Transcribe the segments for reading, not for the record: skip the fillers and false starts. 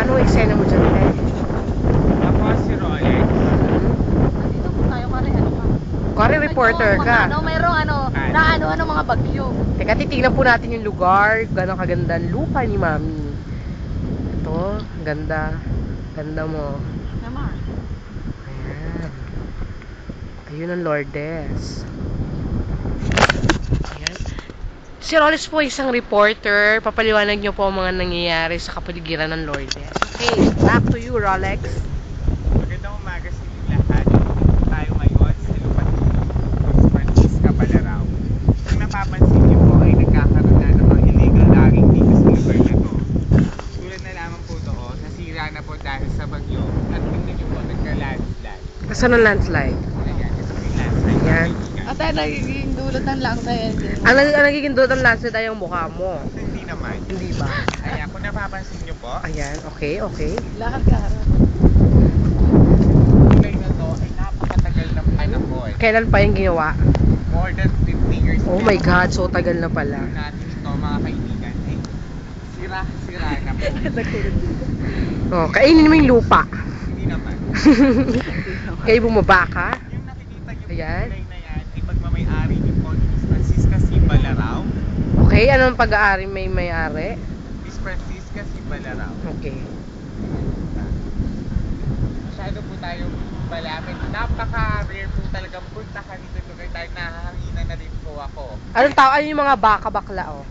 Anong eksena mo dyan, eh? Ako si Rolex. Nandito po tayo, kare, ano ka? Kari reporter ka. Mayroong ng mga bagyo. Teka, titignan po natin yung lugar. Gano'ng kaganda ang lupa ni Mami. Ito, ganda. Ganda mo. Naman. Ayan. Ayun ang Lourdes. Ayan. Si Rolex po isang reporter. Papaliwanag niyo po ang mga nangyayari sa kapaligiran ng Lourdes. Okay, back to you, Rolex. Magandang umaga sa inyo lahat. Tayo ngayon sa Los Francisca, Balaraw. Kung napapansin niyo po ay nagkakaroon na ng mga illegal logging dito sa lugar na to. Tulad na lamang po doon, nasira na po dahil sa bagyo. At tingnan niyo po, nagka-landslide. Saan ang landslide? Ayan, ito po yung landslide. Ayan. Ate, nagiging dulot ng langsa yan. Ang nagiging doon ang landslide ay yung mukha mo. Hindi naman. Hindi ba? Ayan, kung napapansin niyo po, Ayan, okay, okay. Lahat ka. tulay na to ay napakatagal ng panahon. Kailan pa yung ginawa? More than 50 years Oh my God, so tagal na pala. natin ito mga kaibigan ay sira na po. Oh, kainin mo yung lupa. Hindi naman. Kaya bumaba ka? Yung nakikita niyo Ayan. kulay na yan ay pagmamayari ni Miss Francisca C. Balaraw. Okay, anong pag-aari may-ari? Miss Francisca C. Balaraw. Okay. Masyado po tayo malapit. Napaka-rare po talagang puntahan dito lugar tayo. Nahahanginan na rin po ako. Anong tao? Ano yung mga baka bakla, oh?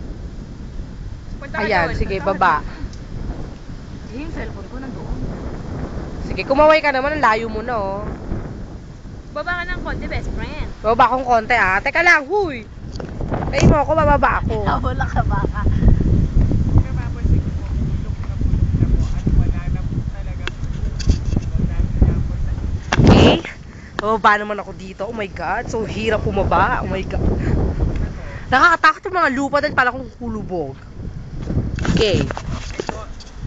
Ayan, sige, baba. Yung cellphone ko nandoon. Sige, kumaway ka naman. Ang layo mo na, oh. Baba ka ng konti, best friend. Baba akong konti, ah. Teka lang, huy! Tayo mo ako, bababa ako. Wala ka baka. Kung napapansin ko po, bulok na po at wala na po talaga po. Dahil na po sa Okay? Bababa naman ako dito. Oh my God, so hirap bumaba. Oh my God. Nakakatakot yung mga lupa dahil pala kong hulubog. Okay. ito.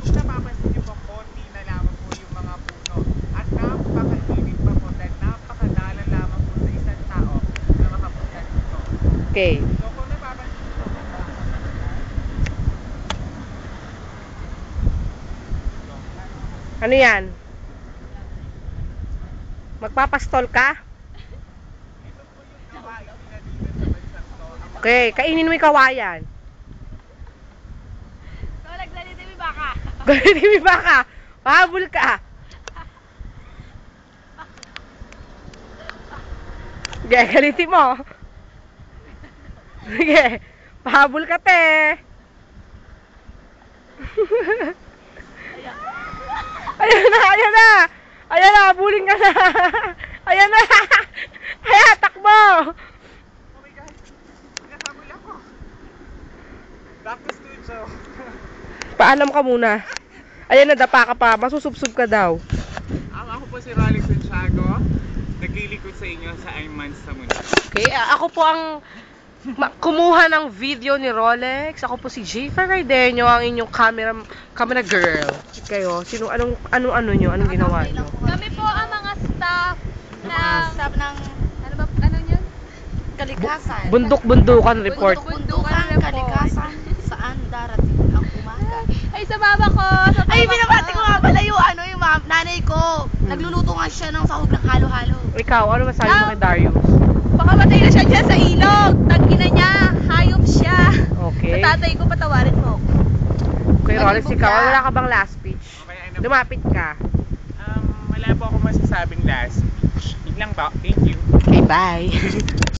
Kung napapansin niyo po, konti na lamang po yung mga puno. At napakainit pa po dahil napakadala lamang po sa isang tao na makapunta dito. Okay. So kung napapansin niyo po, Ano yan? Magpapastol ka? ito po yung kawain nila dito sa bansang to. Okay, kainin mo yung kawayan. So, nagsalita yung baka. Galitin mo yung baka. Pahabol ka. Sige, galitin mo. Sige, pahabol ka, te. Ayan na, ayan na. Ayan na, habulin ka na. Ayan na. Ayan, takbo. Oh my God! Nakahabol ako! Back to studio! Paalam ka muna. Ayan, nadapa ka pa. Masusubsub ka daw. Ako po si Rolex Santiago. Naglilikod sa inyo sa Ayman sa Mundo. Okay, ako po ang kumuha ng video ni Rolex. Ako po si Jayfer Raideño, ang inyong camera girl. Kayo, anong nyo? Anong ginawa nyo? Kami po ang mga staff ng ano yun? Kalikasan. Bundok-bundukan report. Bundukan kalikasan. Saan darating ang umaga? Ay, sa mama ko. Ay, binabati ko nga pala yung nanay ko. Nagluluto nga siya ng sahog ng halo-halo. Ikaw, ano masabi mo kay Darius? Baka matay na siya dyan sa ilog. Tangina niya. Hayop siya. Okay. Sa tatay ko, patawarin mo. Okay, Rolex, Malibog ikaw, ka. wala ka bang last speech? Okay, ano? Lumapit ka. Wala po ako masasabing last speech. Yun lang po. Thank you. Okay, bye.